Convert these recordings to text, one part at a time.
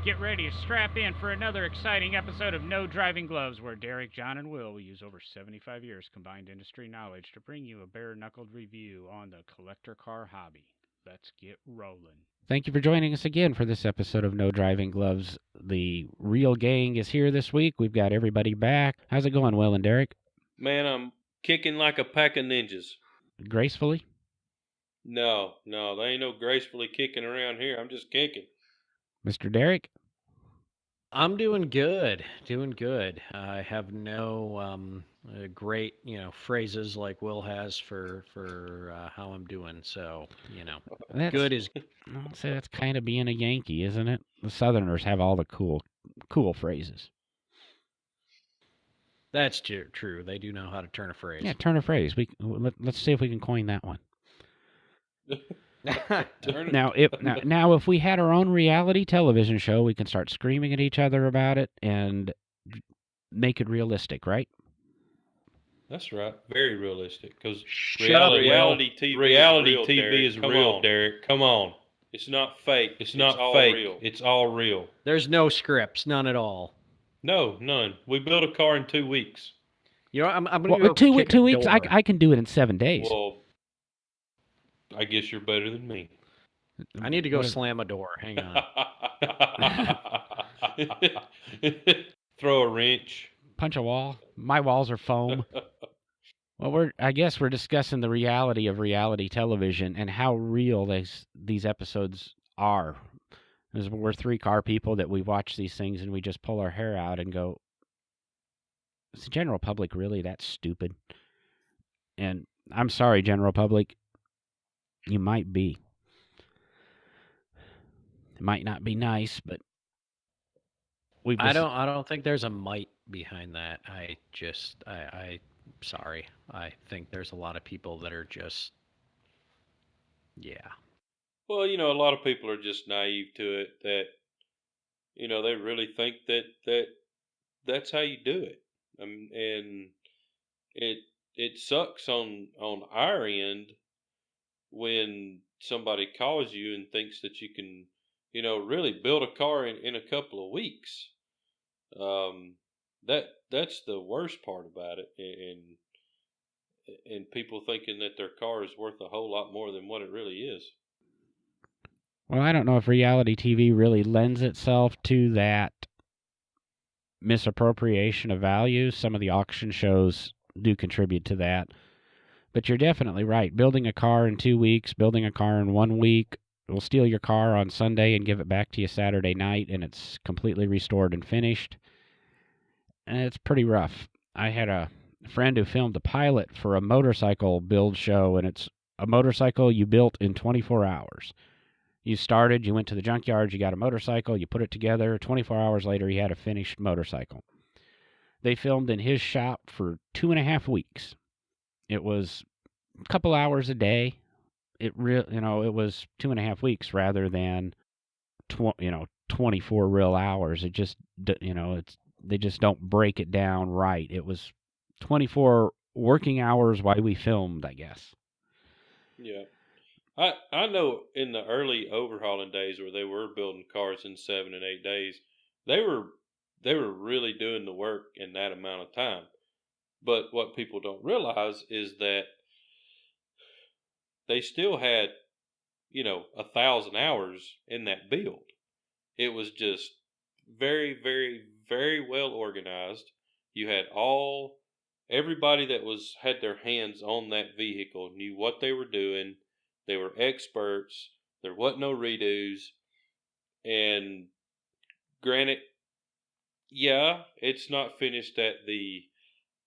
Get ready to strap in for another exciting episode of No Driving Gloves, where Derek, John, and Will use over 75 years combined industry knowledge to bring you a bare-knuckled review on the collector car hobby. Let's get rolling. Thank you for joining us again for this episode of No Driving Gloves. The real gang is here this week. We've got everybody back. How's it going, Will and Derek? Man, I'm kicking like a pack of ninjas. Gracefully? No, there ain't no gracefully kicking around here. I'm just kicking. Mr. Derek? I'm doing good. I have no great, phrases like Will has for how I'm doing. So, good is. I'll say that's kind of being a Yankee, isn't it? The Southerners have all the cool phrases. That's true. They do know how to turn a phrase. Yeah, turn a phrase. Let's see if we can coin that one. Now, if we had our own reality television show, we can start screaming at each other about it and make it realistic, right? That's right. Very realistic. Because reality TV is real, Derek. Come on. It's not fake. It's not fake. Real. It's all real. There's no scripts, none at all. No, none. We built a car in 2 weeks. I'm going to go two kick a weeks. door. I can do it in 7 days. Well, I guess you're better than me. I need to go slam a door. Hang on. Throw a wrench. Punch a wall. My walls are foam. Well, I guess we're discussing the reality of reality television and how real these episodes are. Because we're 3 car people that we watch these things and we just pull our hair out and go, is the general public really that stupid? And I'm sorry, general public, you might be. It might not be nice, but I don't think there's a might behind that. Sorry. I think there's a lot of people that are just, yeah. Well, a lot of people are just naive to it, that, they really think that that's how you do it. And it sucks on our end when somebody calls you and thinks that you can, really build a car in a couple of weeks. That's the worst part about it. And people thinking that their car is worth a whole lot more than what it really is. Well, I don't know if reality TV really lends itself to that misappropriation of value. Some of the auction shows do contribute to that. But you're definitely right. Building a car in 2 weeks, building a car in 1 week, we'll steal your car on Sunday and give it back to you Saturday night, and it's completely restored and finished. And it's pretty rough. I had a friend who filmed a pilot for a motorcycle build show, and it's a motorcycle you built in 24 hours. You started, you went to the junkyard, you got a motorcycle, you put it together. 24 hours later, he had a finished motorcycle. They filmed in his shop for 2.5 weeks. It was a couple hours a day. It was 2.5 weeks rather than 24 real hours. It just, they just don't break it down right. It was 24 working hours while we filmed, I guess. Yeah. I know in the early overhauling days where they were building cars in 7 and 8 days, they were really doing the work in that amount of time. But what people don't realize is that they still had, 1,000 hours in that build. It was just very, very, very well organized. You had everybody that had their hands on that vehicle knew what they were doing. They were experts. There wasn't no redos. And granted, yeah, it's not finished at the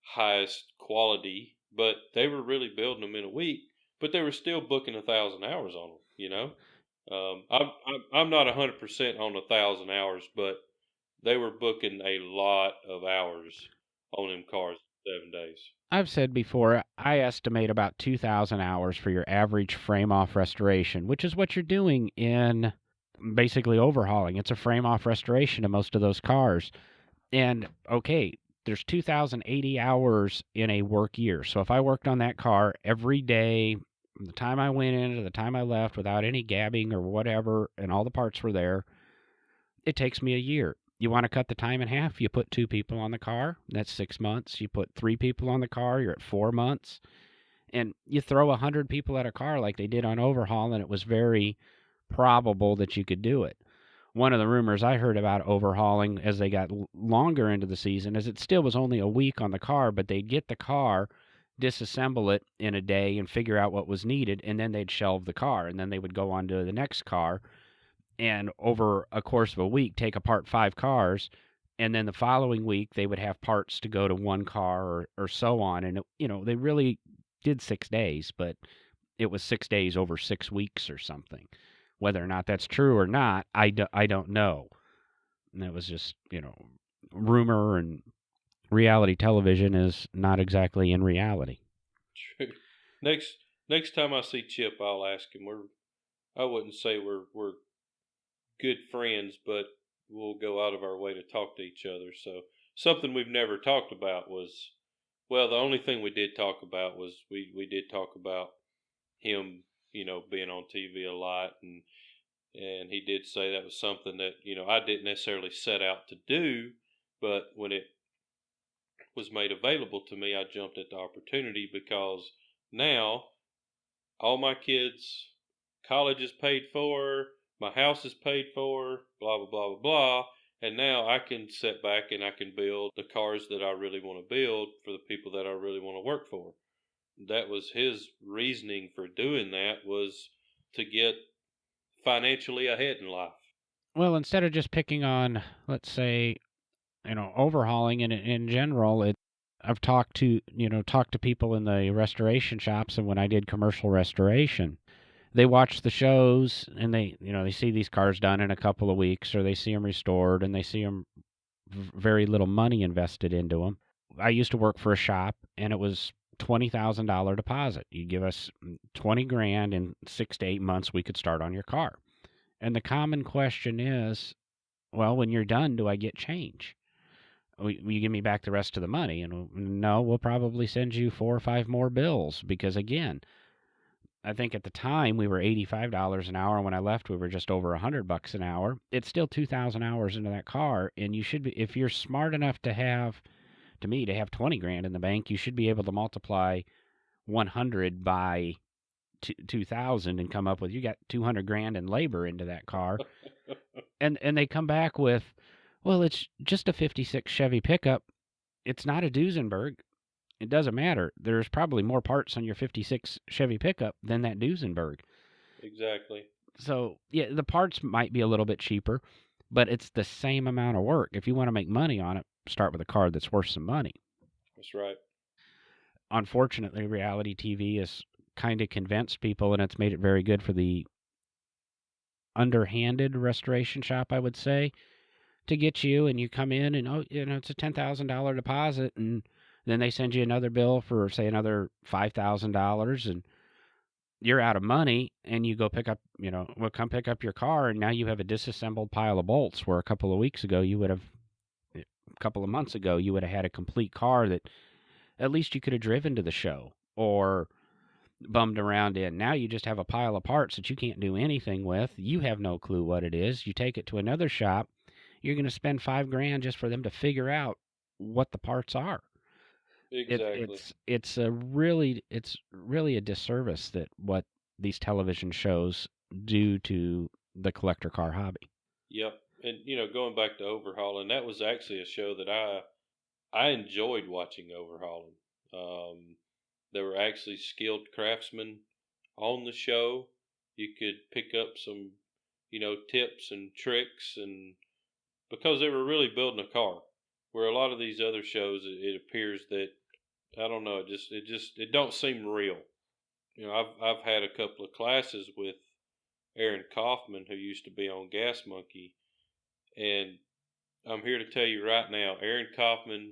highest quality, but they were really building them in a week. But they were still booking 1,000 hours on them. I'm not 100% on 1,000 hours, but they were booking a lot of hours on them cars in 7 days. I've said before, I estimate about 2,000 hours for your average frame-off restoration, which is what you're doing in basically overhauling. It's a frame-off restoration of most of those cars. And, okay, there's 2,080 hours in a work year. So if I worked on that car every day, from the time I went in to the time I left without any gabbing or whatever, and all the parts were there, It takes me a year. You want to cut the time in half? You put 2 people on the car. That's 6 months. You put 3 people on the car. You're at 4 months. And you throw 100 people at a car like they did on Overhaul, and it was very probable that you could do it. One of the rumors I heard about overhauling as they got longer into the season is it still was only a week on the car, but they'd get the car, disassemble it in a day, and figure out what was needed, and then they'd shelve the car, and then they would go on to the next car, and over a course of a week take apart 5 cars, and then the following week they would have parts to go to one car, or so on. And they really did 6 days, but it was 6 days over 6 weeks or something. Whether or not that's true or not, I don't know. And that was just, rumor, and reality television is not exactly in reality. True. Next time I see Chip, I'll ask him. I wouldn't say we're good friends, but we'll go out of our way to talk to each other. So something we've never talked about was, well, the only thing we did talk about was we did talk about him, being on TV a lot, and he did say that was something that I didn't necessarily set out to do, but when it was made available to me, I jumped at the opportunity because now all my kids' college is paid for, my house is paid for, blah, blah, blah, blah, blah. And now I can sit back and I can build the cars that I really want to build for the people that I really want to work for. That was his reasoning for doing that, was to get financially ahead in life. Well, instead of just picking on, let's say, overhauling in general, I've talked to people in the restoration shops, and when I did commercial restoration, they watch the shows, and they see these cars done in a couple of weeks, or they see them restored, and they see them very little money invested into them. I used to work for a shop, and it was $20,000 deposit. You give us 20 grand in 6 to 8 months, we could start on your car. And the common question is, well, when you're done, do I get change? Will you give me back the rest of the money? And no, we'll probably send you 4 or 5 more bills, because again, I think at the time we were $85 an hour, and when I left we were just over $100 an hour. It's still 2,000 hours into that car, and you should be, if you're smart enough to have 20 grand in the bank, you should be able to multiply 100 by 2,000 and come up with, you got 200 grand in labor into that car. and they come back with, well, it's just a 56 Chevy pickup. It's not a Duesenberg. It doesn't matter. There's probably more parts on your 56 Chevy pickup than that Duesenberg. Exactly. So, yeah, the parts might be a little bit cheaper, but it's the same amount of work. If you want to make money on it, start with a car that's worth some money. That's right. Unfortunately, reality TV has kind of convinced people, and it's made it very good for the underhanded restoration shop, I would say, to get you, and you come in and, it's a $10,000 deposit, and then they send you another bill for, say, another $5,000, and you're out of money, and you go pick up, come pick up your car, and now you have a disassembled pile of bolts, where a couple of months ago, you would have had a complete car that at least you could have driven to the show or bummed around in. Now you just have a pile of parts that you can't do anything with. You have no clue what it is. You take it to another shop, you're going to spend 5 grand just for them to figure out what the parts are. Exactly. It's really a disservice that what these television shows do to the collector car hobby. Yep. And going back to Overhauling, that was actually a show that I enjoyed watching. Overhauling. There were actually skilled craftsmen on the show. You could pick up some, tips and tricks, and because they were really building a car. Where a lot of these other shows, it appears that, I don't know, it don't seem real. I've had a couple of classes with Aaron Kaufman, who used to be on Gas Monkey, and I'm here to tell you right now, Aaron Kaufman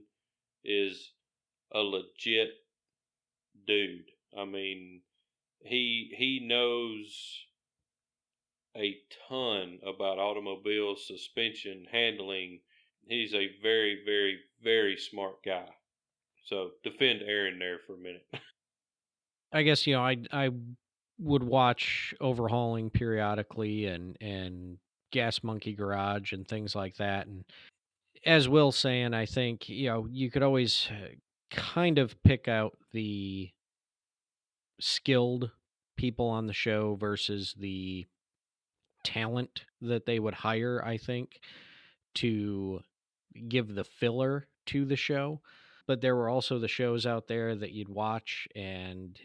is a legit dude. I mean, he knows a ton about automobile suspension handling. He's a very, very, very smart guy. So defend Aaron there for a minute. I guess I would watch Overhauling periodically and Gas Monkey Garage and things like that. And as Will's saying, I think, you could always kind of pick out the skilled people on the show versus the talent that they would hire, I think, to give the filler to the show. But there were also the shows out there that you'd watch, and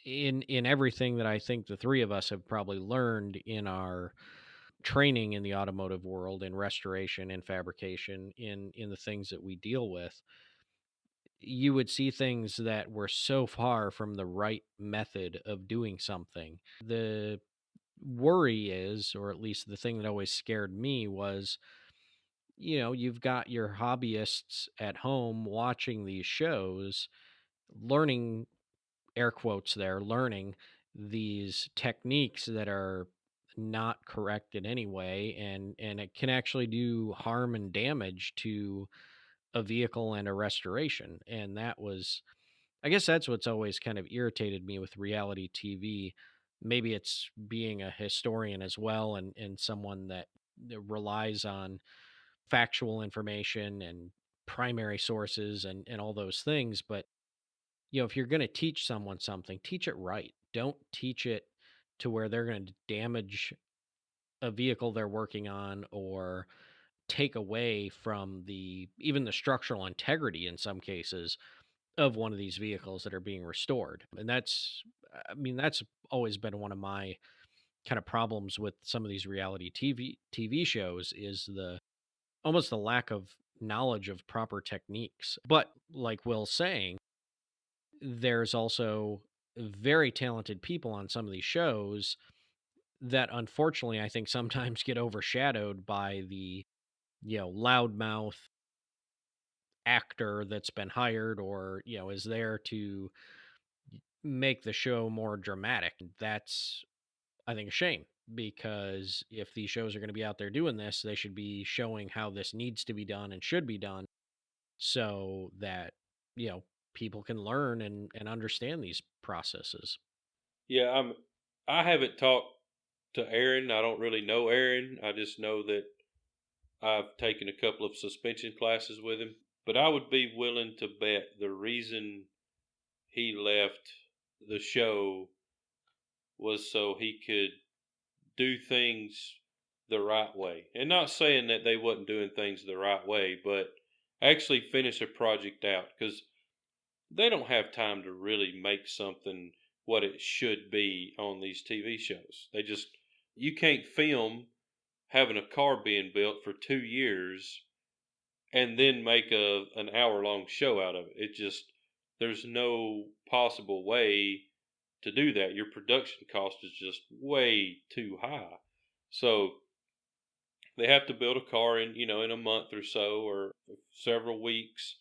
in everything that I think the three of us have probably learned in our training in the automotive world, in restoration and fabrication, in the things that we deal with, you would see things that were so far from the right method of doing something. The worry is, or at least the thing that always scared me was, you've got your hobbyists at home watching these shows, learning, air quotes there, learning these techniques that are not correct in any way, and it can actually do harm and damage to a vehicle and a restoration. And that was, I guess that's what's always kind of irritated me with reality TV. Maybe it's being a historian as well, and someone that relies on factual information and primary sources and all those things. But, if you're going to teach someone something, teach it right. Don't teach it to where they're going to damage a vehicle they're working on, or take away from even the structural integrity in some cases of one of these vehicles that are being restored. And that's always been one of my kind of problems with some of these reality TV shows, is the almost the lack of knowledge of proper techniques. But like Will's saying, there's also very talented people on some of these shows that unfortunately I think sometimes get overshadowed by the, loudmouth actor that's been hired, or, is there to make the show more dramatic. That's, I think, a shame, because if these shows are going to be out there doing this, they should be showing how this needs to be done and should be done, so that, you know, people can learn and understand these processes. Yeah, I haven't talked to Aaron. I don't really know Aaron. I just know that I've taken a couple of suspension classes with him. But I would be willing to bet the reason he left the show was so he could do things the right way. And not saying that they wasn't doing things the right way, but actually finish a project out, because they don't have time to really make something what it should be on these TV shows. You can't film having a car being built for 2 years and then make an hour long show out of it. There's no possible way to do that. Your production cost is just way too high. So they have to build a car in a month or so, or several weeks.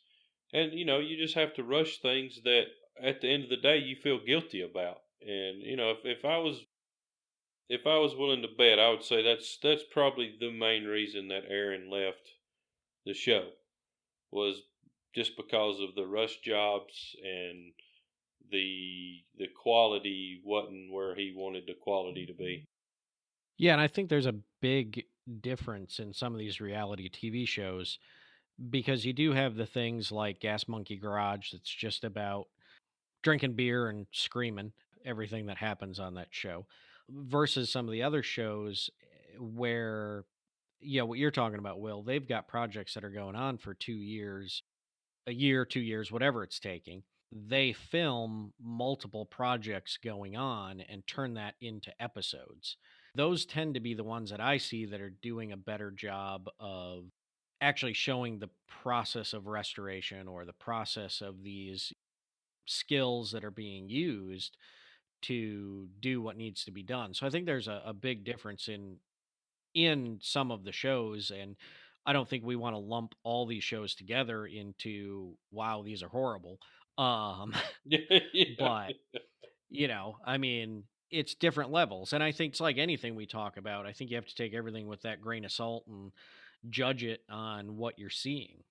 And you just have to rush things that at the end of the day you feel guilty about. And if I was willing to bet, I would say that's probably the main reason that Aaron left the show, was just because of the rush jobs, and the quality wasn't where he wanted the quality to be. Yeah, and I think there's a big difference in some of these reality TV shows, because you do have the things like Gas Monkey Garage that's just about drinking beer and screaming everything that happens on that show, versus some of the other shows where, what you're talking about, Will, they've got projects that are going on for 2 years, a year, 2 years, whatever it's taking. They film multiple projects going on and turn that into episodes. Those tend to be the ones that I see that are doing a better job of actually showing the process of restoration, or the process of these skills that are being used to do what needs to be done. So I think there's a big difference in some of the shows, and I don't think we want to lump all these shows together into, wow, these are horrible. Um Yeah. but, I mean, it's different levels, and I think it's like anything we talk about. I think you have to take everything with that grain of salt and judge it on what you're seeing.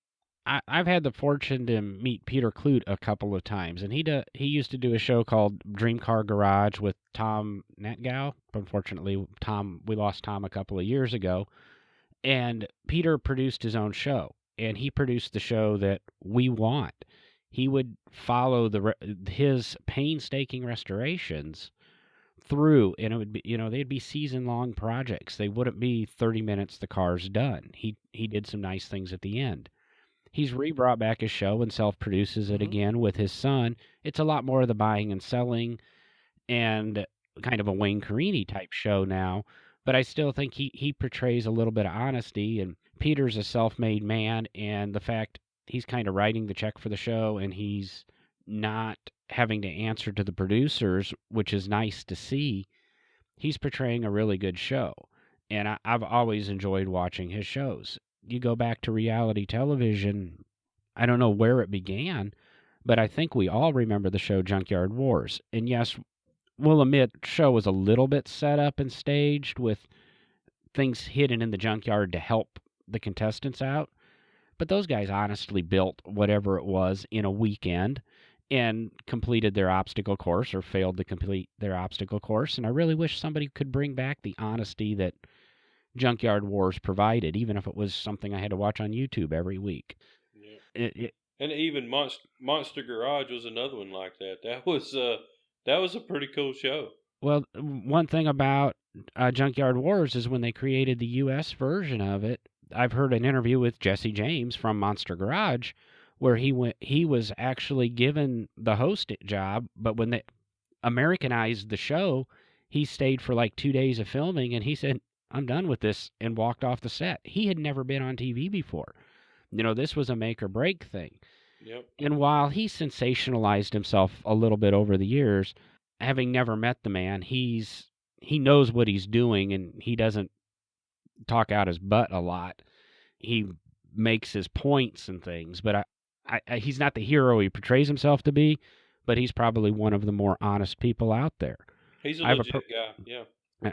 I've had the fortune to meet Peter Clute a couple of times, and he used to do a show called Dream Car Garage with Tom Natgow. Unfortunately, we lost Tom a couple of years ago, and Peter produced his own show, and he produced the show that we want. He would follow his painstaking restorations through, and it would be, they'd be season-long projects. They wouldn't be 30 minutes, the car's done. He did some nice things at the end. He's re-brought back his show and self-produces it again with his son. It's a lot more of the buying and selling and kind of a Wayne Carini type show now, but I still think he portrays a little bit of honesty, and Peter's a self-made man, and the fact he's kind of writing the check for the show and he's not having to answer to the producers, which is nice to see. He's portraying a really good show, and I've always enjoyed watching his shows. You go back to reality television, I don't know where it began, but I think we all remember the show Junkyard Wars. And yes, we'll admit, the show was a little bit set up and staged with things hidden in the junkyard to help the contestants out. But those guys honestly built whatever it was in a weekend and completed their obstacle course or failed to complete their obstacle course. And I really wish somebody could bring back the honesty that Junkyard Wars provided, even if it was something I had to watch on YouTube every week. Yeah. And even Monster Garage was another one like that. That was a pretty cool show. Well, one thing about Junkyard Wars is when they created the U.S. version of it, I've heard an interview with Jesse James from Monster Garage where he was actually given the host job, but when they Americanized the show, he stayed for like 2 days of filming, and he said, "I'm done with this," and walked off the set. He had never been on TV before. This was a make or break thing. Yep. And while he sensationalized himself a little bit over the years, having never met the man, he knows what he's doing, and he doesn't talk out his butt a lot. He makes his points and things, but he's not the hero he portrays himself to be, but he's probably one of the more honest people out there. He's a legit guy, yeah.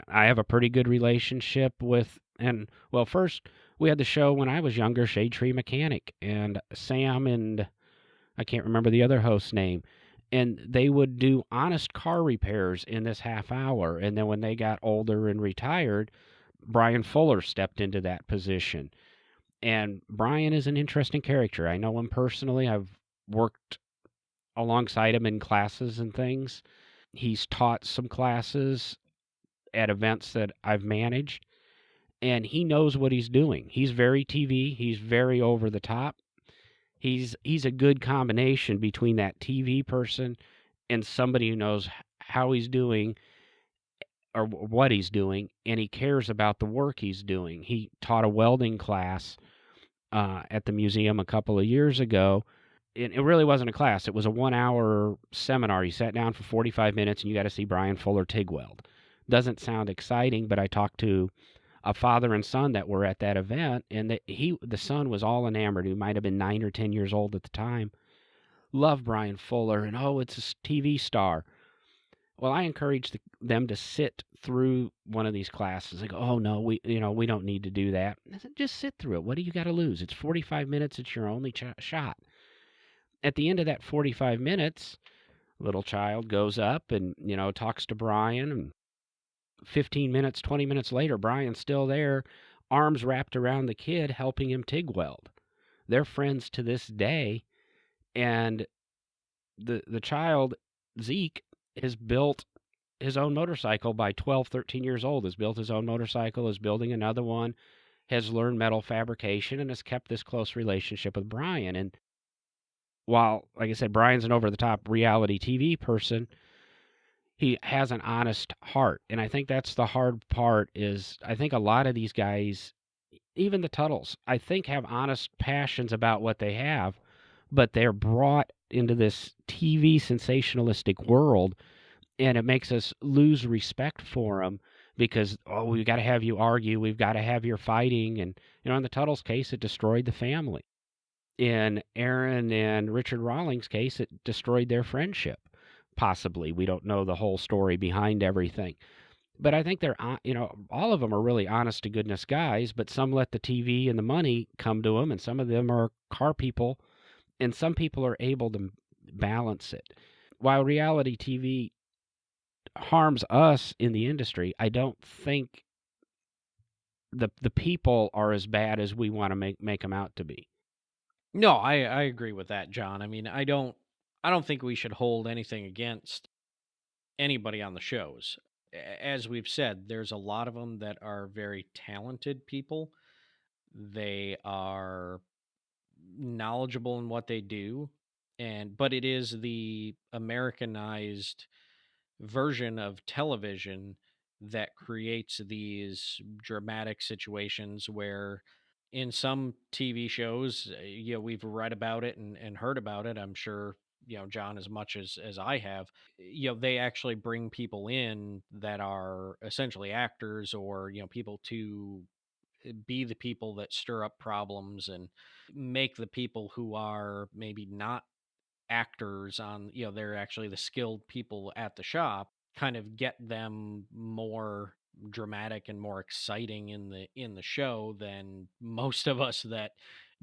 I have a pretty good relationship with, and well, first we had the show when I was younger, Shade Tree Mechanic, and Sam and I can't remember the other host's name, and they would do honest car repairs in this half hour, and then when they got older and retired, Brian Fuller stepped into that position. And Brian is an interesting character. I know him personally. I've worked alongside him in classes and things. He's taught some classes at events that I've managed, and he knows what he's doing. He's very TV. He's very over the top. He's a good combination between that TV person and somebody who knows how he's doing or what he's doing, and he cares about the work he's doing. He taught a welding class at the museum a couple of years ago. It really wasn't a class. It was a 1-hour seminar. You sat down for 45 minutes and you got to see Brian Fuller TIG weld. Doesn't sound exciting, but I talked to a father and son that were at that event, and the son was all enamored. He might have been 9 or 10 years old at the time. Loved Brian Fuller, and it's a TV star. Well, I encouraged them to sit through one of these classes. They go, "Oh no, we don't need to do that." I said, "Just sit through it. What do you got to lose? It's 45 minutes. It's your only shot." At the end of that 45 minutes, little child goes up and talks to Brian, and 15 minutes, 20 minutes later, Brian's still there, arms wrapped around the kid, helping him TIG weld. They're friends to this day, and the child, Zeke, has built his own motorcycle by 12, 13 years old, has built his own motorcycle, is building another one, has learned metal fabrication, and has kept this close relationship with Brian. And while, like I said, Brian's an over-the-top reality TV person, he has an honest heart. And I think that's the hard part is I think a lot of these guys, even the Tuttles, I think have honest passions about what they have, but they're brought into this TV sensationalistic world, and it makes us lose respect for them because, we've got to have you argue, we've got to have your fighting. And, in the Tuttles case, it destroyed the family. In Aaron and Richard Rawlings' case, it destroyed their friendship. Possibly. We don't know the whole story behind everything. But I think they're, all of them are really honest to goodness guys, but some let the TV and the money come to them, and some of them are car people, and some people are able to balance it. While reality TV harms us in the industry, I don't think the people are as bad as we want to make them out to be. No, I agree with that, John. I mean, I don't think we should hold anything against anybody on the shows. As we've said, there's a lot of them that are very talented people. They are knowledgeable in what they do, and but it is the Americanized version of television that creates these dramatic situations where in some TV shows, we've read about it and heard about it. I'm sure, John, as much as I have, they actually bring people in that are essentially actors or, people to be the people that stir up problems and make the people who are maybe not actors on, they're actually the skilled people at the shop, kind of get them more dramatic and more exciting in the show than most of us that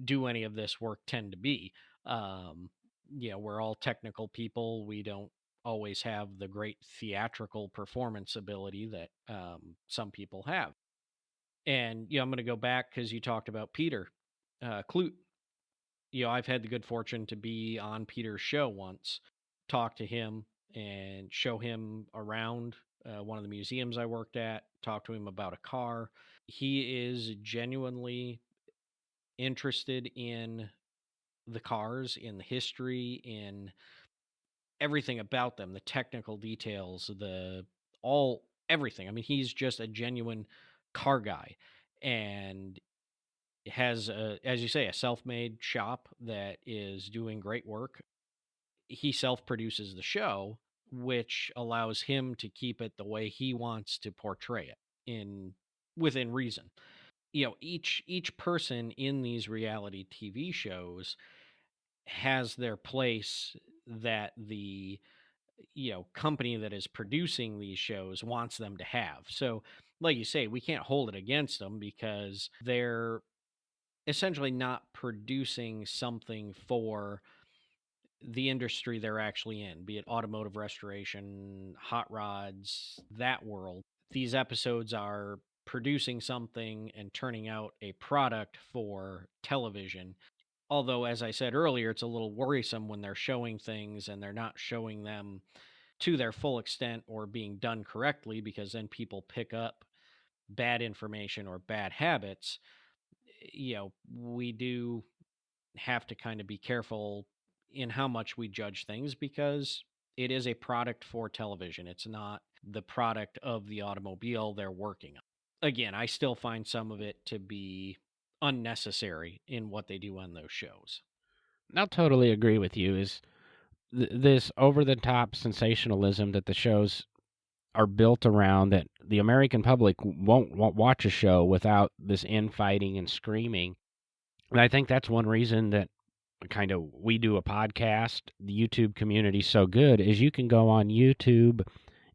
do any of this work tend to be. um we're all technical people. We don't always have the great theatrical performance ability that some people have. And I'm going to go back because you talked about Peter Clute. I've had the good fortune to be on Peter's show once, talk to him and show him around one of the museums I worked at, talk to him about a car. He is genuinely interested in the cars, in the history, in everything about them, the technical details, everything. I mean, he's just a genuine car guy. And has as you say, a self-made shop that is doing great work. He self-produces the show, which allows him to keep it the way he wants to portray it in within reason. Each person in these reality TV shows has their place that the company that is producing these shows wants them to have. So like you say, we can't hold it against them because they're essentially not producing something for the industry they're actually in, be it automotive restoration, hot rods, that world. These episodes are producing something and turning out a product for television. Although, as I said earlier, it's a little worrisome when they're showing things and they're not showing them to their full extent or being done correctly, because then people pick up bad information or bad habits. We do have to kind of be careful in how much we judge things because it is a product for television. It's not the product of the automobile they're working on. Again, I still find some of it to be unnecessary in what they do on those shows. I'll totally agree with you. Is this over the top sensationalism that the shows are built around, that the American public won't watch a show without this infighting and screaming. And I think that's one reason that kind of we do a podcast, the YouTube community's so good, is you can go on YouTube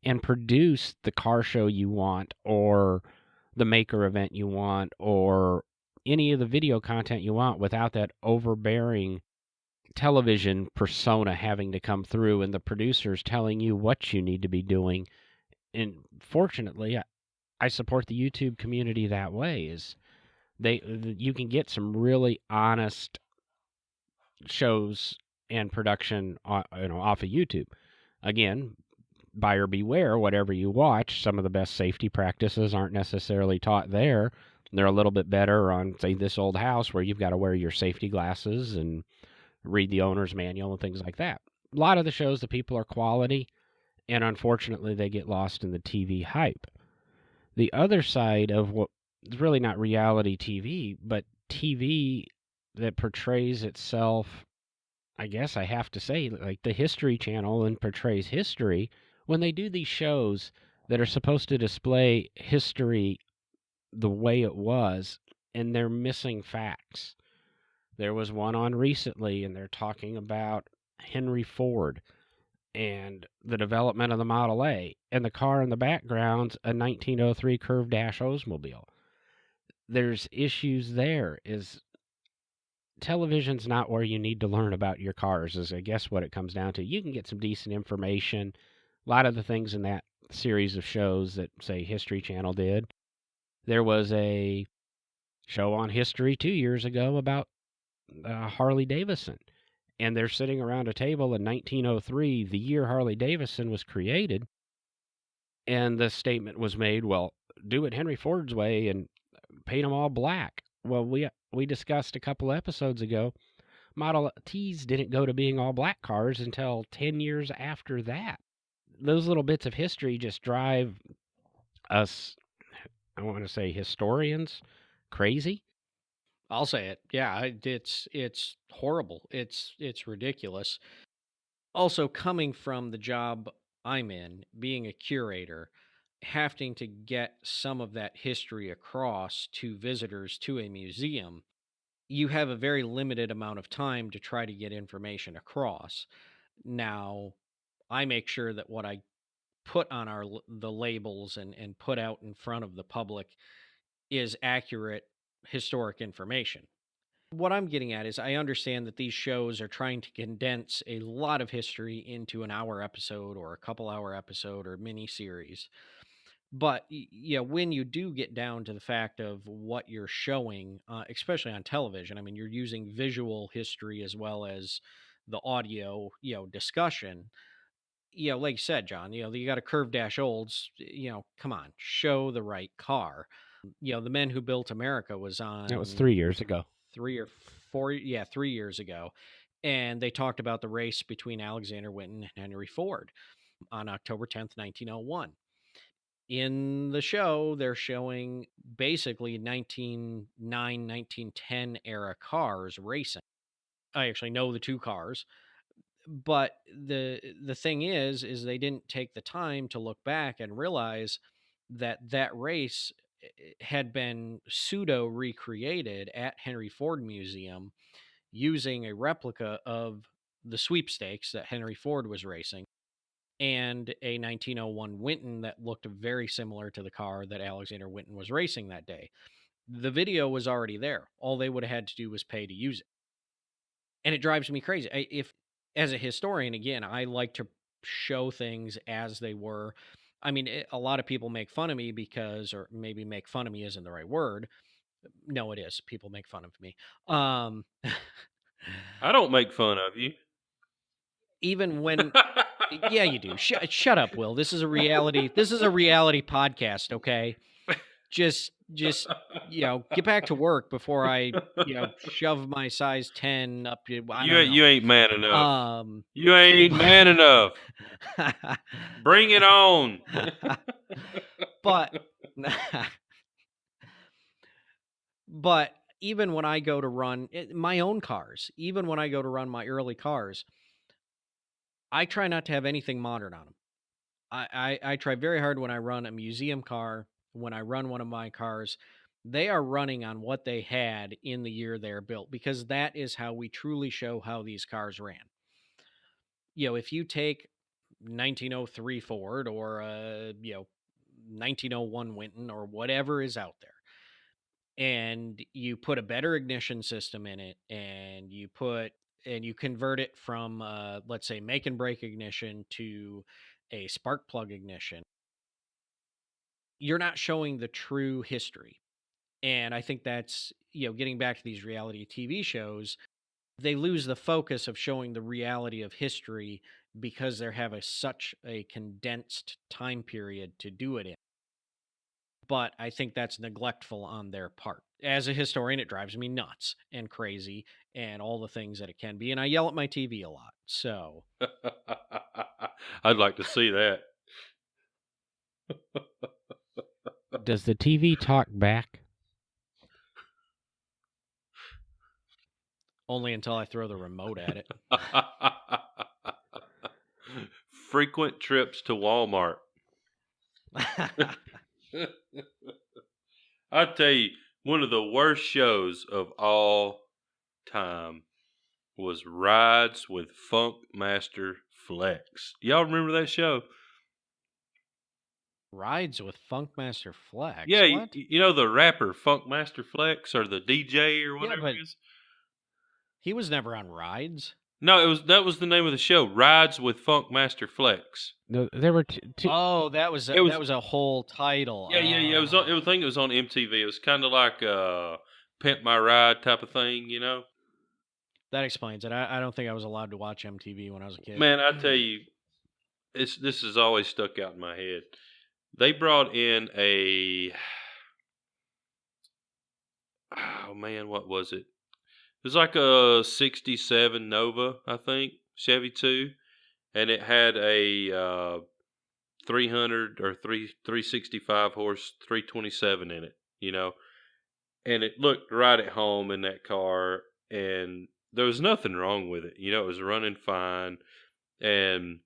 and produce the car show you want, or the maker event you want, or any of the video content you want, without that overbearing television persona having to come through and the producers telling you what you need to be doing. And fortunately, I support the YouTube community that way. Is you can get some really honest shows and production, off of YouTube. Again, buyer beware. Whatever you watch, some of the best safety practices aren't necessarily taught there. They're a little bit better on, say, This Old House, where you've got to wear your safety glasses and read the owner's manual and things like that. A lot of the shows, the people are quality, and unfortunately, they get lost in the TV hype. The other side of what is really not reality TV, but TV that portrays itself, I guess I have to say, like the History Channel, and portrays history, when they do these shows that are supposed to display history the way it was, and they're missing facts. There was one on recently, and they're talking about Henry Ford, and the development of the Model A, and the car in the background's a 1903 Curve Dash Oldsmobile. There's issues there. Is television's not where you need to learn about your cars, is I guess what it comes down to. You can get some decent information. A lot of the things in that series of shows that, say, History Channel did. There was a show on history 2 years ago about Harley Davidson. And they're sitting around a table in 1903, the year Harley Davidson was created. And the statement was made, well, do it Henry Ford's way and paint them all black. Well, we discussed a couple episodes ago, Model Ts didn't go to being all black cars until 10 years after that. Those little bits of history just drive us, I want to say historians, crazy. I'll say it. Yeah, it's horrible. It's ridiculous. Also, coming from the job I'm in, being a curator, having to get some of that history across to visitors to a museum, you have a very limited amount of time to try to get information across. Now, I make sure that what I put on the labels and put out in front of the public is accurate historic information. What I'm getting at is I understand that these shows are trying to condense a lot of history into an hour episode or a couple hour episode or mini series. But yeah, when you do get down to the fact of what you're showing, especially on television, I mean, you're using visual history as well as the audio, discussion. Like you said, John, you got a Curve Dash Olds, come on, show the right car. The Men Who Built America was on. That was 3 years ago. 3 years ago. And they talked about the race between Alexander Winton and Henry Ford on October 10th, 1901. In the show, they're showing basically 1909, 1910 era cars racing. I actually know the two cars, but the thing is they didn't take the time to look back and realize that race had been pseudo recreated at Henry Ford Museum using a replica of the sweepstakes that Henry Ford was racing and a 1901 Winton that looked very similar to the car that Alexander Winton was racing that day. The video was already there. All they would have had to do was pay to use it. And it drives me crazy. If, as a historian, again, I like to show things as they were. I mean, a lot of people make fun of me because, or maybe make fun of me isn't the right word. No, it is. People make fun of me. I don't make fun of you. Even when, yeah, you do. Shut up, Will. This is a reality. This is a reality podcast. Okay, just get back to work before I shove my size 10 up. You ain't man enough. You ain't man enough. Bring it on. But even when I go to run my own cars, even when I go to run my early cars, I try not to have anything modern on them. I try very hard when I run a museum car, when I run one of my cars, they are running on what they had in the year they're built, because that is how we truly show how these cars ran. If you take 1903 Ford or 1901 Winton or whatever is out there, and you put a better ignition system in it, and you convert it from let's say make and break ignition to a spark plug ignition, you're not showing the true history. And I think that's, getting back to these reality TV shows, they lose the focus of showing the reality of history because they have such a condensed time period to do it in. But I think that's neglectful on their part. As a historian, it drives me nuts and crazy and all the things that it can be. And I yell at my TV a lot. So I'd like to see that. Does the TV talk back? Only until I throw the remote at it. Frequent trips to Walmart. I tell you, one of the worst shows of all time was Rides with Funk Master Flex. Y'all remember that show? Rides with Funkmaster Flex. Yeah, What? you know the rapper Funkmaster Flex or the DJ or Yeah, whatever but it is? he was never on Rides. No, that was the name of the show, Rides with Funkmaster Flex. No, there were two. Oh, that was It was a whole title. yeah. It was on, I think it was on MTV. It was kind of like Pimp My Ride type of thing, you know. That explains it. I don't think I was allowed to watch MTV when I was a kid. Man, I tell you, this has always stuck out in my head. They brought in oh man, what was it? It was like a '67 Nova, I think, Chevy 2, and it had a 300 or 365 horse 327 in it, you know. And it looked right at home in that car, and there was nothing wrong with it. You know, it was running fine, and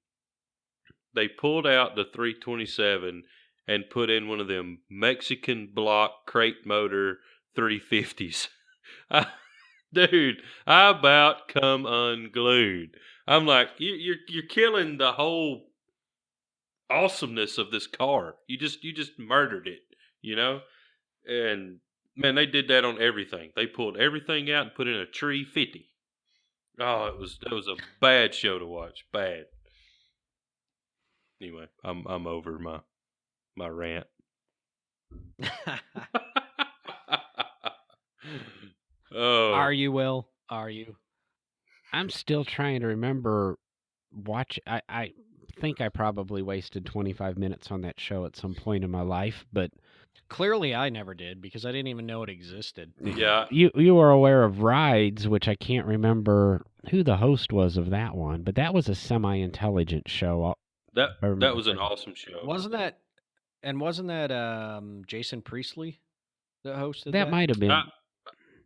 they pulled out the 327 and put in one of them Mexican block crate motor 350s. Dude, I about come unglued. I'm like, you're killing the whole awesomeness of this car. You just murdered it, you know? And man, they did that on everything. They pulled everything out and put in a tree 50. Oh, it was a bad show to watch. Bad. Anyway, I'm over my rant. Oh, Are you, Will? Are you? I'm still trying to remember. I think I probably wasted 25 minutes on that show at some point in my life, but Clearly, I never did because I didn't even know it existed. yeah. you were aware of Rides, which I can't remember who the host was of that one, but that was a semi-intelligent show. That I remember was an correctly. awesome show. Wasn't that Jason Priestley that hosted That might have been.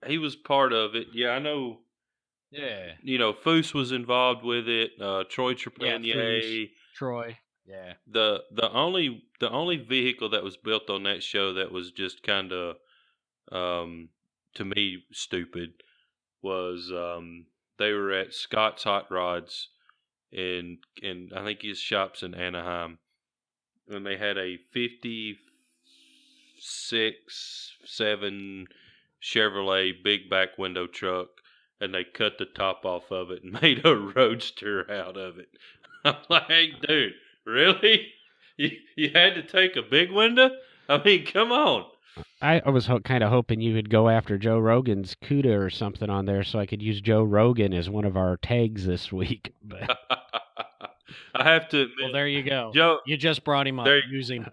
He was part of it. Yeah, I know. Yeah. You know, Foose was involved with it. Troy Yeah, Trepanier. Foose, Troy. Yeah. The only vehicle that was built on that show that was just kind of to me stupid was they were at Scott's Hot Rods in I think his shop's in Anaheim, and they had a 56-7 Chevrolet big back window truck, and they cut the top off of it and made a roadster out of it. I'm like, dude, really? You had to take a big window? I mean, come on. I was kind of hoping you would go after Joe Rogan's CUDA or something on there so I could use Joe Rogan as one of our tags this week. But I have to admit, Well, there you go. Joe, You just brought him up. there- Using.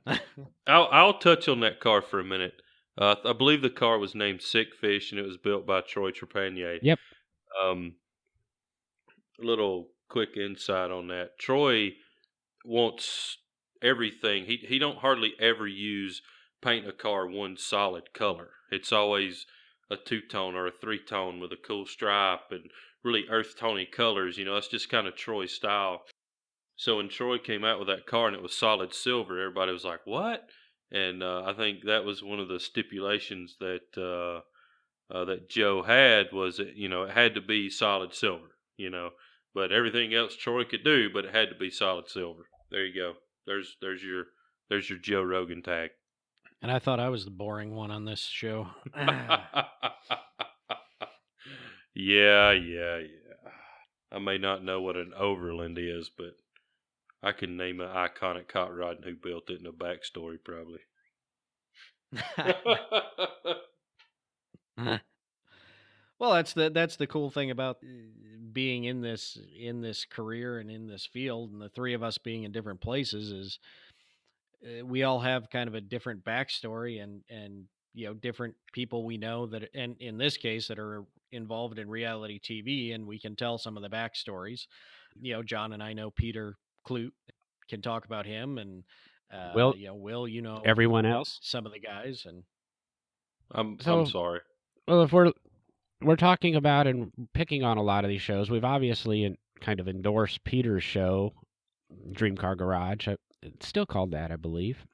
I'll touch on that car for a minute. I believe the car was named Sick Fish, and it was built by Troy Trepanier. Yep. A little quick insight on that. Troy wants everything. He don't hardly ever paint a car one solid color. It's always a two-tone or a three-tone with a cool stripe and really earth-tony colors. You know, that's just kind of Troy's style. So when Troy came out with that car and it was solid silver, everybody was like, "What?" And I think that was one of the stipulations that that Joe had was that, you know, it had to be solid silver. You know, but everything else Troy could do, but it had to be solid silver. There you go. There's your Joe Rogan tag. And I thought I was the boring one on this show. Yeah. I may not know what an Overland is, but I can name an iconic hot rod and who built it and a backstory probably. Well, that's the cool thing about being in this career and in this field, and the three of us being in different places is we all have kind of a different backstory and different people we know that, and in this case, that are involved in reality TV, and we can tell some of the backstories. John and I know Peter Clute, can talk about him, and Will, Will, everyone else. some of the guys, and I'm So- sorry. Well, if we're talking about and picking on a lot of these shows, we've obviously kind of endorsed Peter's show, Dream Car Garage. It's still called that, I believe.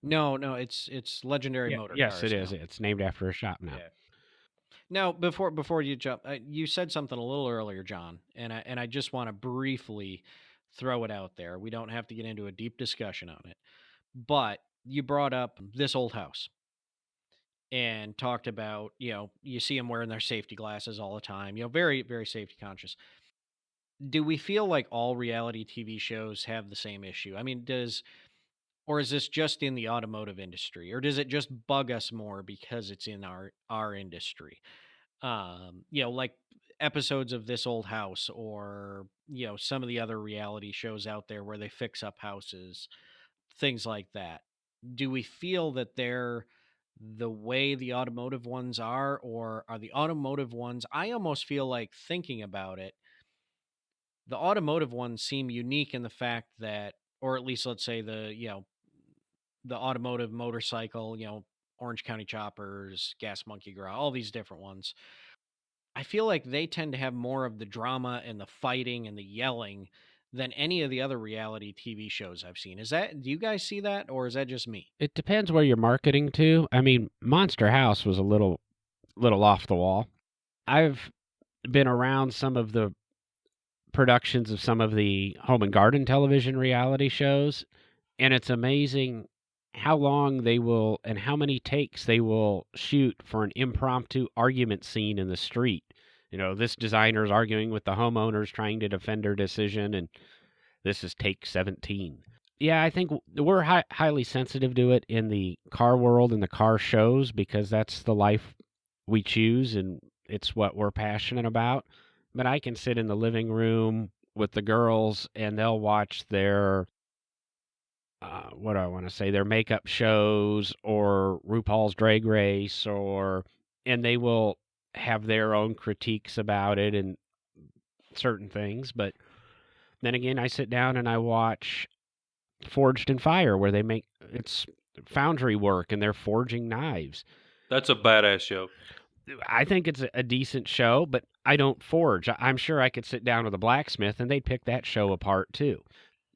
no, it's Legendary Motor Yes, Cars it is. now. It's named after a shop now. Yeah. Now, before you jump, you said something a little earlier, John, and I just want to briefly throw it out there. We don't have to get into a deep discussion on it. But you brought up This Old House and talked about, you see them wearing their safety glasses all the time, very, very safety conscious. Do we feel like all reality TV shows have the same issue? I mean, or is this just in the automotive industry, or does it just bug us more because it's in our industry? Like episodes of This Old House, or some of the other reality shows out there where they fix up houses, things like that. Do we feel that they're the way the automotive ones are, or are the automotive ones, I almost feel like, thinking about it, the automotive ones seem unique in the fact that, or at least let's say the automotive motorcycle, Orange County Choppers, Gas Monkey Garage, all these different ones. I feel like they tend to have more of the drama and the fighting and the yelling than any of the other reality TV shows I've seen. Do you guys see that, or is that just me? It depends where you're marketing to. I mean, Monster House was a little off the wall. I've been around some of the productions of some of the home and garden television reality shows, and it's amazing how long they will and how many takes they will shoot for an impromptu argument scene in the street. This designer's arguing with the homeowners trying to defend her decision, and this is take 17. Yeah, I think we're highly sensitive to it in the car world and the car shows because that's the life we choose and it's what we're passionate about. But I can sit in the living room with the girls and they'll watch their what do I want to say, their makeup shows or RuPaul's Drag Race, and they will have their own critiques about it and certain things. But then again, I sit down and I watch Forged in Fire, where it's foundry work and they're forging knives. That's a badass show. I think it's a decent show, but I don't forge. I'm sure I could sit down with a blacksmith and they'd pick that show apart too.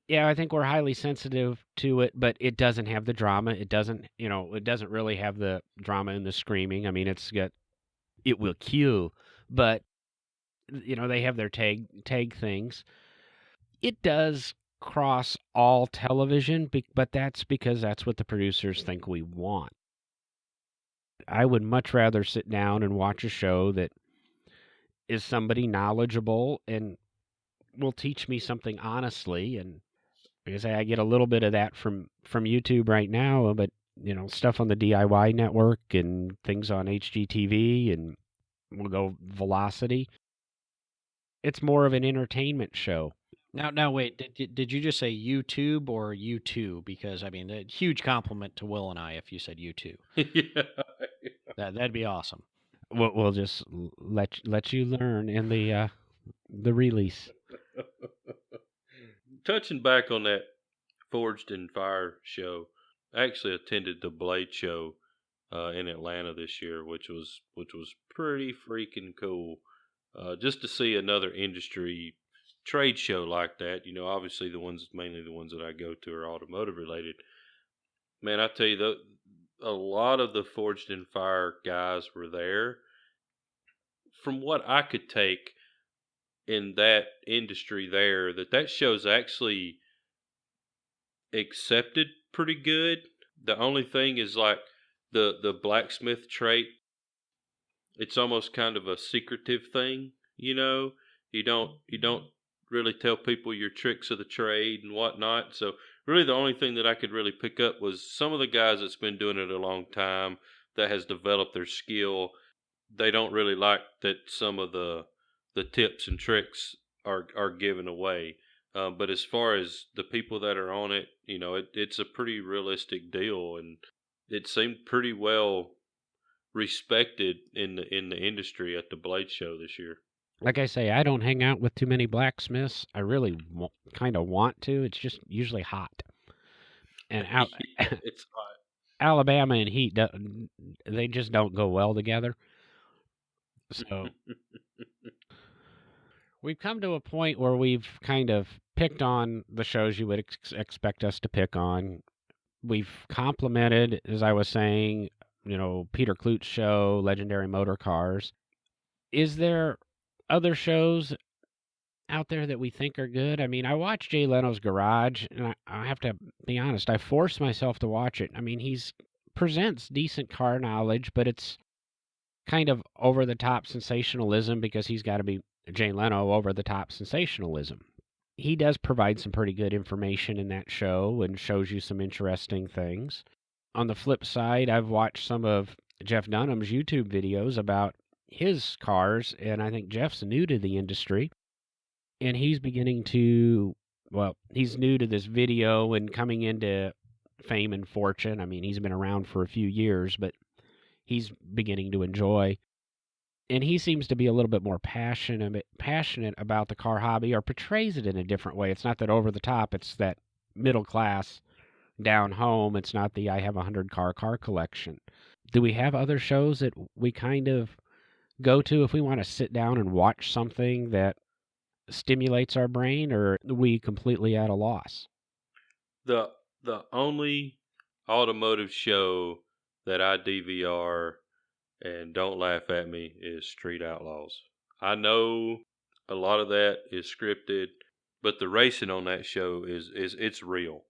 Yeah, I think we're highly sensitive to it, but it doesn't have the drama. It doesn't really have the drama and the screaming. I mean, it will kill, but they have their tag things. It does cross all television, but that's because that's what the producers think we want. I would much rather sit down and watch a show that is somebody knowledgeable and will teach me something honestly. And like I say, I get a little bit of that from YouTube right now, but stuff on the DIY network and things on HGTV, and we'll go Velocity. It's more of an entertainment show. Now, wait. Did you just say YouTube or U2? Because I mean, a huge compliment to Will and I if you said U2. Yeah. That'd be awesome. We'll just let you learn in the release. Touching back on that Forged in Fire show, I actually attended the Blade show in Atlanta this year, which was pretty freaking cool. Just to see another industry trade show like that. Obviously mainly the ones that I go to are automotive related. Man, I tell you, a lot of the Forged in Fire guys were there. From what I could take in that industry there, that show's actually accepted pretty good. The only thing is like the blacksmith trait. It's almost kind of a secretive thing, You don't really tell people your tricks of the trade and whatnot. So really, the only thing that I could really pick up was some of the guys that's been doing it a long time that has developed their skill. They don't really like that some of the tips and tricks are given away. But as far as the people that are on it, it's a pretty realistic deal, and it seemed pretty well respected in the industry at the Blade show this year. Like I say, I don't hang out with too many blacksmiths. I really kind of want to. It's just usually hot, and It's hot. Alabama and heat, they just don't go well together. So we've come to a point where we've kind of picked on the shows you would expect us to pick on. We've complimented, as I was saying, Peter Klut's show, Legendary Motor Cars. Is there other shows out there that we think are good. I mean, I watched Jay Leno's Garage, and I have to be honest, I forced myself to watch it. I mean, he's presents decent car knowledge, but it's kind of over the top sensationalism because he's got to be Jay Leno over the top sensationalism. He does provide some pretty good information in that show and shows you some interesting things. On the flip side, I've watched some of Jeff Dunham's YouTube videos about his cars, and I think Jeff's new to the industry, and he's beginning to, well, he's new to this video and coming into fame and fortune. I mean, he's been around for a few years, but he's beginning to enjoy. And he seems to be a little bit more passionate about the car hobby, or portrays it in a different way. It's not that over the top, it's that middle class down home. It's not the I have 100 car collection. Do we have other shows that we kind of go to if we want to sit down and watch something that stimulates our brain, or are we completely at a loss? The only automotive show that I DVR, and don't laugh at me, is Street Outlaws. I know a lot of that is scripted, but the racing on that show is it's real.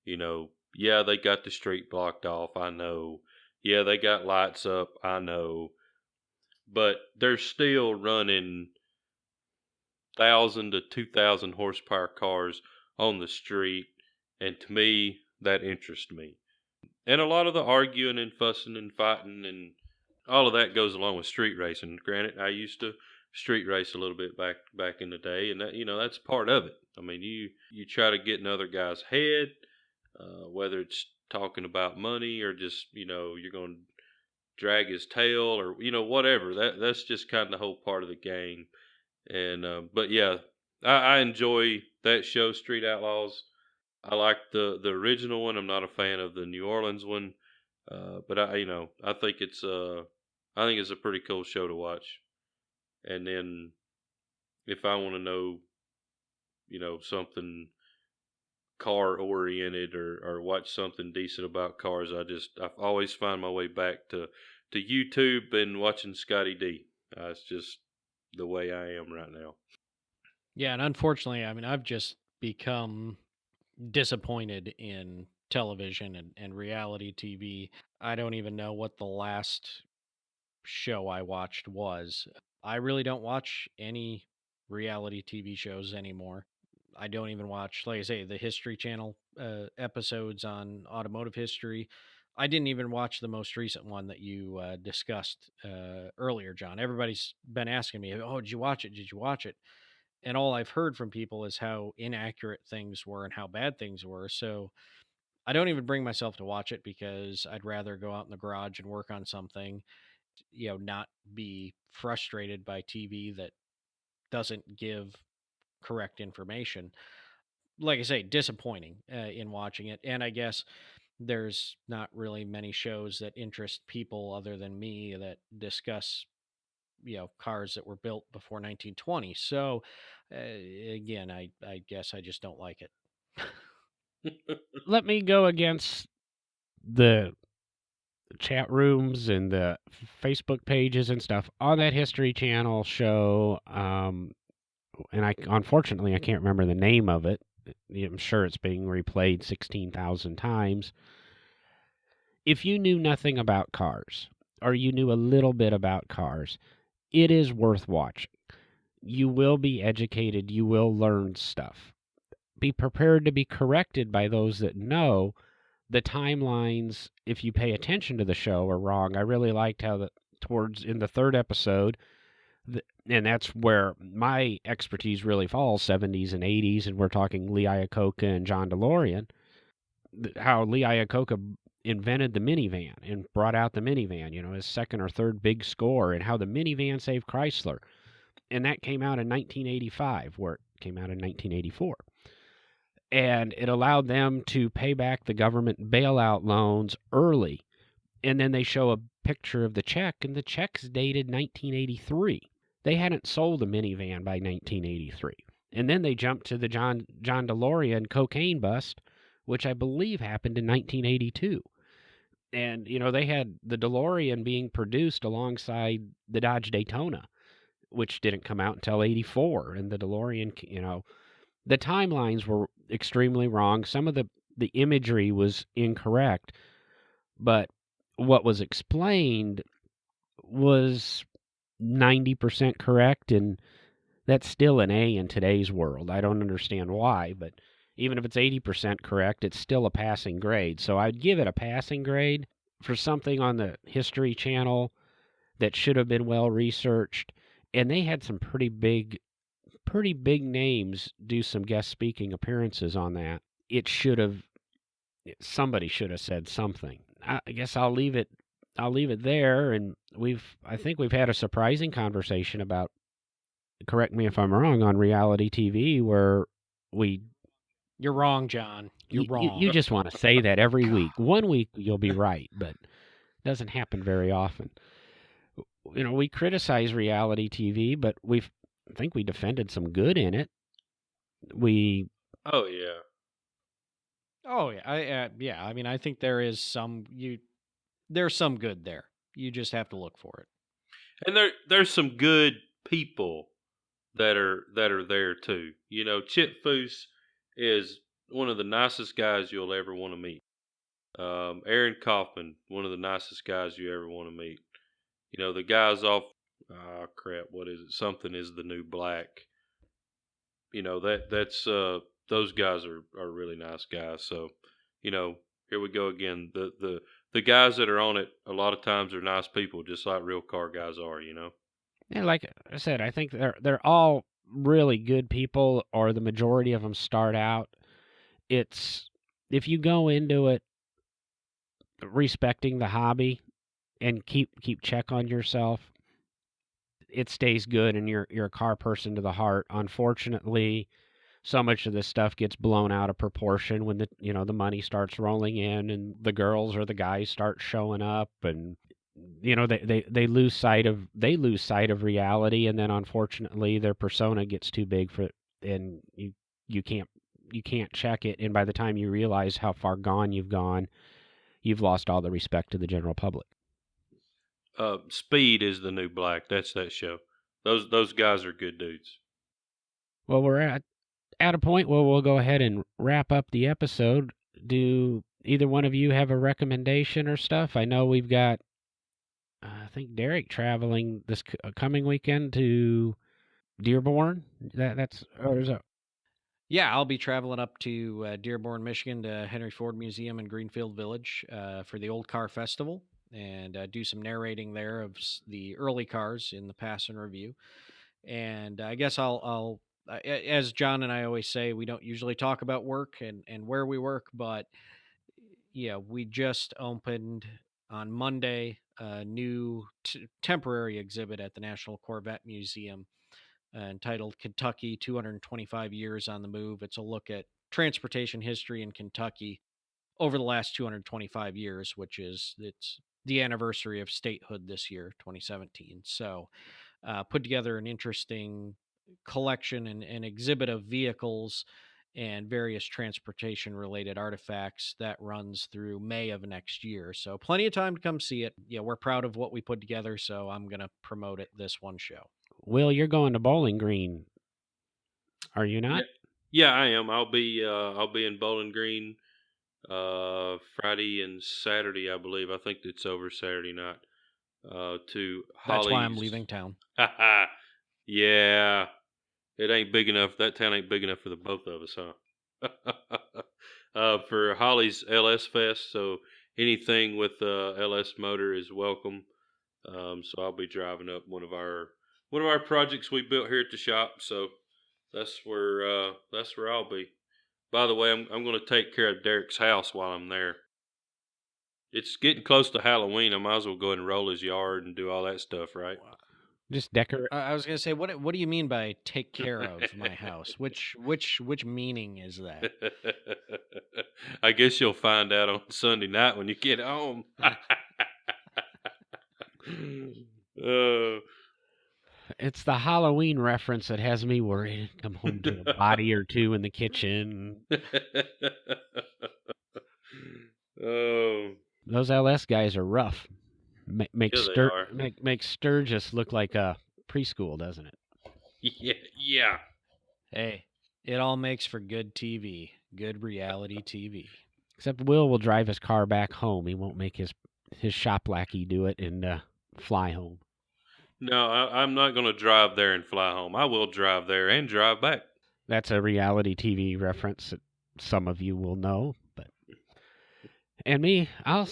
You know, yeah, they got the street blocked off, I know. Yeah, they got lights up, I know. But they're still running 1,000 to 2,000 horsepower cars on the street, and to me, that interests me. And a lot of the arguing and fussing and fighting and all of that goes along with street racing. Granted, I used to street race a little bit back in the day, and that, that's part of it. I mean, you try to get in other guys' head, whether it's talking about money or just you're going to drag his tail or whatever. That's just kind of the whole part of the game. And but yeah, I enjoy that show, Street Outlaws. I like the original one. I'm not a fan of the New Orleans one, but I think it's a pretty cool show to watch. And then if I want to know, something car oriented or watch something decent about cars, I always find my way back to YouTube and watching Scotty D. It's just the way I am right now. Yeah, and unfortunately, I mean, I've just become disappointed in television and reality TV. I don't even know what the last show I watched was. I really don't watch any reality TV shows anymore. I don't even watch, like I say, the History Channel episodes on automotive history. I didn't even watch the most recent one that you discussed earlier, John. Everybody's been asking me, "Oh, did you watch it? Did you watch it?" And all I've heard from people is how inaccurate things were and how bad things were. So I don't even bring myself to watch it because I'd rather go out in the garage and work on something, not be frustrated by TV that doesn't give correct information. Like I say, disappointing in watching it. And I guess there's not really many shows that interest people other than me that discuss, cars that were built before 1920. So again, I guess I just don't like it. Let me go against the chat rooms and the Facebook pages and stuff on that History Channel show. And unfortunately I can't remember the name of it. I'm sure it's being replayed 16,000 times. If you knew nothing about cars, or you knew a little bit about cars, it is worth watching. You will be educated. You will learn stuff. Be prepared to be corrected by those that know. The timelines, if you pay attention to the show, are wrong. I really liked how towards in the third episode, and that's where my expertise really falls, 70s and 80s, and we're talking Lee Iacocca and John DeLorean, how Lee Iacocca invented the minivan and brought out the minivan, his second or third big score, and how the minivan saved Chrysler. And that came out in 1985, where it came out in 1984. And it allowed them to pay back the government bailout loans early. And then they show a picture of the check, and the check's dated 1983. They hadn't sold a minivan by 1983. And then they jumped to the John DeLorean cocaine bust, which I believe happened in 1982. And, they had the DeLorean being produced alongside the Dodge Daytona, which didn't come out until 84. And the DeLorean, the timelines were extremely wrong. Some of the imagery was incorrect, but what was explained was 90% correct, and that's still an A in today's world. I don't understand why, but even if it's 80% correct, it's still a passing grade. So I'd give it a passing grade for something on the History Channel that should have been well researched, and they had some pretty big names do some guest speaking appearances on that. Somebody should have said something. I guess I'll leave it there, and I think we've had a surprising conversation about, correct me if I'm wrong, on reality TV where You're wrong, John. You're wrong. You just want to say that every week. One week you'll be right, but it doesn't happen very often. We criticize reality TV, but I think we defended some good in it. Oh yeah. Oh yeah, I mean, I think there's some good there. You just have to look for it. And there's some good people that are there too. Chip Foose is one of the nicest guys you'll ever want to meet. Aaron Kaufman, one of the nicest guys you ever want to meet. The guys off, what is it? Something is the New Black. That's those guys are really nice guys. So, here we go again. The guys that are on it a lot of times are nice people, just like real car guys are. And like I said, I think they're all really good people, or the majority of them start out. It's if you go into it respecting the hobby and keep check on yourself, it stays good, and you're a car person to the heart. Unfortunately, so much of this stuff gets blown out of proportion when the money starts rolling in, and the girls or the guys start showing up, and they lose sight of reality, and then unfortunately their persona gets too big and you can't check it, and by the time you realize how far gone, you've lost all the respect to the general public. Speed is the New Black. That's that show. Those guys are good dudes. Well, we're at a point where we'll go ahead and wrap up the episode. Do either one of you have a recommendation or stuff? I know we've got, I think, Derek traveling this coming weekend to Dearborn. Yeah, I'll be traveling up to Dearborn, Michigan, to Henry Ford Museum in Greenfield Village for the Old Car Festival, and do some narrating there of the early cars in the Pass and Review. And I guess I'll as John and I always say, we don't usually talk about work and where we work, but yeah, we just opened on Monday a new temporary exhibit at the National Corvette Museum entitled Kentucky 225 Years on the Move. It's a look at transportation history in Kentucky over the last 225 years, it's the anniversary of statehood this year, 2017. So put together an interesting collection and exhibit of vehicles and various transportation related artifacts that runs through May of next year. So plenty of time to come see it. Yeah, we're proud of what we put together, so I'm going to promote it this one show. Will, you're going to Bowling Green, are you not? Yeah, I am. I'll be in Bowling Green Friday and Saturday, I believe. I think it's over Saturday night. To Holly's. That's why I'm leaving town. Yeah, it ain't big enough. That town ain't big enough for the both of us, huh? For Holly's LS Fest, so anything with LS motor is welcome. So I'll be driving up one of our projects we built here at the shop. So that's where I'll be. By the way, I'm going to take care of Derek's house while I'm there. It's getting close to Halloween. I might as well go ahead and roll his yard and do all that stuff, right? Just decorate. I was going to say, what do you mean by take care of my house? Which meaning is that? I guess you'll find out on Sunday night when you get home. It's the Halloween reference that has me worried. Come home to a body or two in the kitchen. Those LS guys are rough. Make Sturgis look like a preschool, doesn't it? Yeah. Hey, it all makes for good TV, good reality TV. Except Will drive his car back home. He won't make his shop lackey do it and fly home. No, I'm not going to drive there and fly home. I will drive there and drive back. That's a reality TV reference that some of you will know, but me, I'll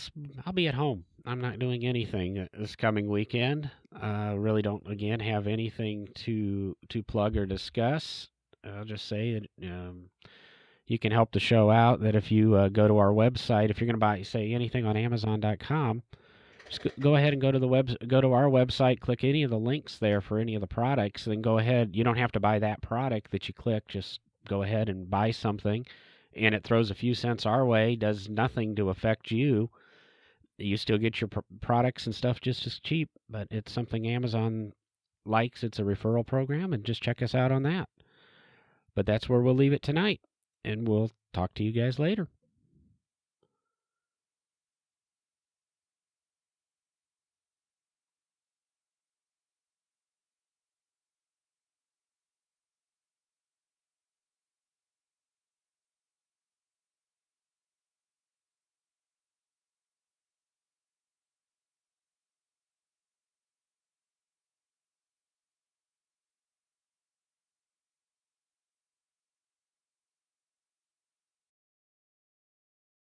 be at home. I'm not doing anything this coming weekend. Really don't again have anything to plug or discuss. I'll just say that you can help the show out. That if you go to our website, if you're going to buy say anything on Amazon.com, just go ahead and go to our website, click any of the links there for any of the products, then go ahead. You don't have to buy that product that you click. Just go ahead and buy something, and it throws a few cents our way, does nothing to affect you. You still get your products and stuff just as cheap, but it's something Amazon likes. It's a referral program, and just check us out on that. But that's where we'll leave it tonight, and we'll talk to you guys later.